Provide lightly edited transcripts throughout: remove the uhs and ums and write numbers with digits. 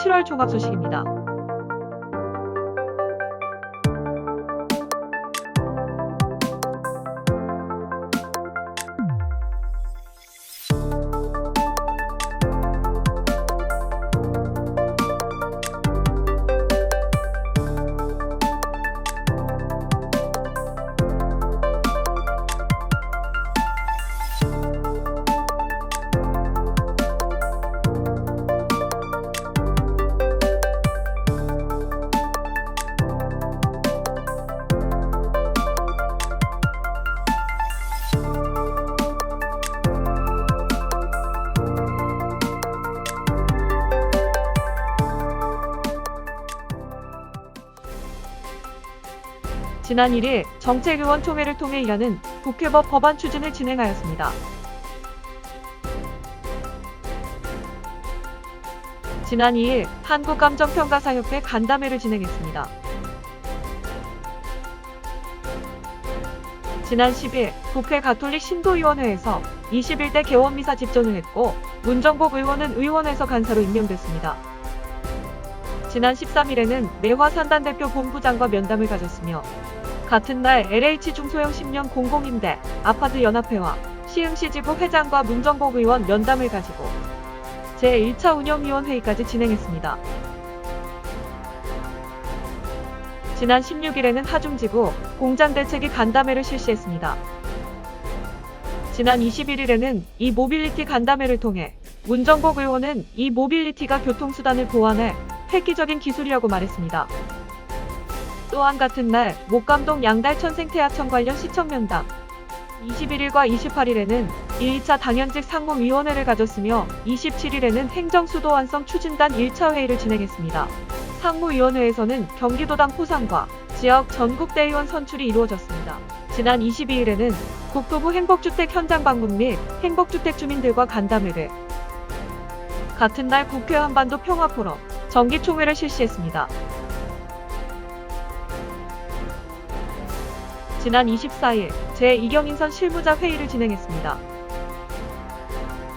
7월 종합 소식입니다. 지난 1일 정책의원총회를 통해 일하는 국회법 법안 추진을 진행하였습니다. 지난 2일 한국감정평가사협회 간담회를 진행했습니다. 지난 10일 국회 가톨릭 신도위원회에서 21대 개원미사 집전을 했고 문정복 의원은 의원에서 간사로 임명됐습니다. 지난 13일에는 내화산단 대표 본부장과 면담을 가졌으며 같은 날 LH 중소형 10년 공공임대 아파트 연합회와 시흥시 지부 회장과 문정복 의원 면담을 가지고 제1차 운영위원회의까지 진행했습니다. 지난 16일에는 하중지구 공장대책위 간담회를 실시했습니다. 지난 21일에는 이모빌리티 간담회를 통해 문정복 의원은 이모빌리티가 교통수단을 보완해 획기적인 기술이라고 말했습니다. 또한 같은 날 목감동 양달천생태하천 관련 시청면담 21일과 28일에는 1차 당연직 상무위원회를 가졌으며 27일에는 행정수도 완성 추진단 1차 회의를 진행했습니다. 상무위원회에서는 경기도당 포상과 지역 전국대의원 선출이 이루어졌습니다. 지난 22일에는 국토부 행복주택 현장 방문 및 행복주택 주민들과 간담회를 같은 날 국회 한반도 평화포럼 정기총회를 실시했습니다. 지난 24일 제2경인선 실무자 회의를 진행했습니다.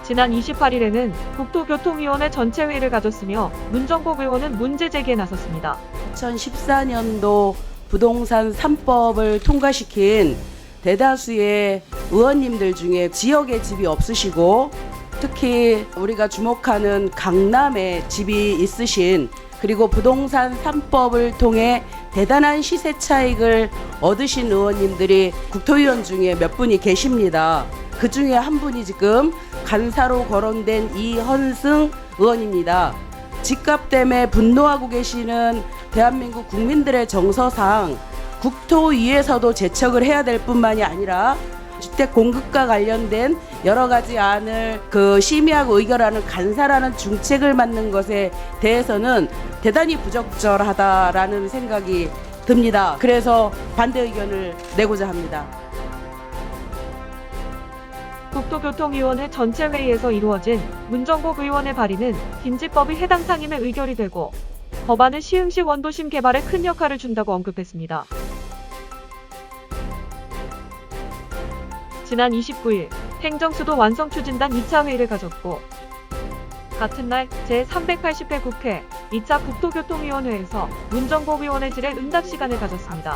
지난 28일에는 국토교통위원회 전체 회의를 가졌으며 문정복 의원은 문제 제기에 나섰습니다. 2014년도 부동산 3법을 통과시킨 대다수의 의원님들 중에 지역에 집이 없으시고 특히 우리가 주목하는 강남에 집이 있으신 그리고 부동산 3법을 통해 대단한 시세 차익을 얻으신 의원님들이 국토위원 중에 몇 분이 계십니다. 그 중에 한 분이 지금 간사로 거론된 이헌승 의원입니다. 집값 때문에 분노하고 계시는 대한민국 국민들의 정서상 국토위에서도 제척을 해야 될 뿐만이 아니라 주택 공급과 관련된 여러 가지 안을 심의하고 의결하는 간사라는 중책을 맡는 것에 대해서는 대단히 부적절하다라는 생각이 듭니다. 그래서 반대 의견을 내고자 합니다. 국토교통위원회 전체 회의에서 이루어진 문정복 의원의 발의는 김지법이 해당 상임에 의결이 되고 법안은 시흥시 원도심 개발에 큰 역할을 준다고 언급했습니다. 지난 29일 행정수도 완성 추진단 2차 회의를 가졌고 같은 날 제380회 국회 2차 국토교통위원회에서 문정복 의원의 질의 응답 시간을 가졌습니다.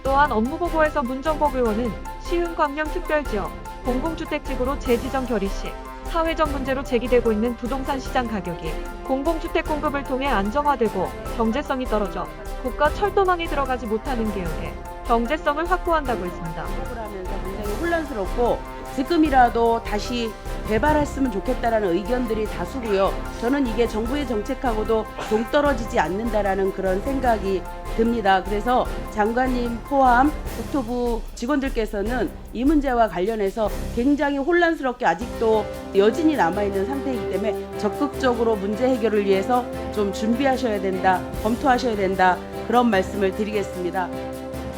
또한 업무보고에서 문정복 의원은 시흥광명특별지역 공공주택지구로 재지정 결의 시 사회적 문제로 제기되고 있는 부동산 시장 가격이 공공주택 공급을 통해 안정화되고 경제성이 떨어져 국가 철도망이 들어가지 못하는 개혁에 경제성을 확보한다고 했습니다. 하면서 굉장히 혼란스럽고 지금이라도 다시 개발했으면 좋겠다라는 의견들이 다수고요. 저는 이게 정부의 정책하고도 동떨어지지 않는다라는 그런 생각이 듭니다. 그래서 장관님 포함 국토부 직원들께서는 이 문제와 관련해서 굉장히 혼란스럽게 아직도 여진이 남아있는 상태이기 때문에 적극적으로 문제 해결을 위해서 좀 준비하셔야 된다, 검토하셔야 된다, 그런 말씀을 드리겠습니다.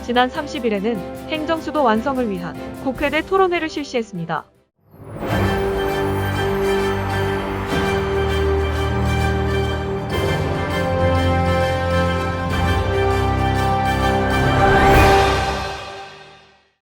지난 30일에는 행정수도 완성을 위한 국회 내 토론회를 실시했습니다.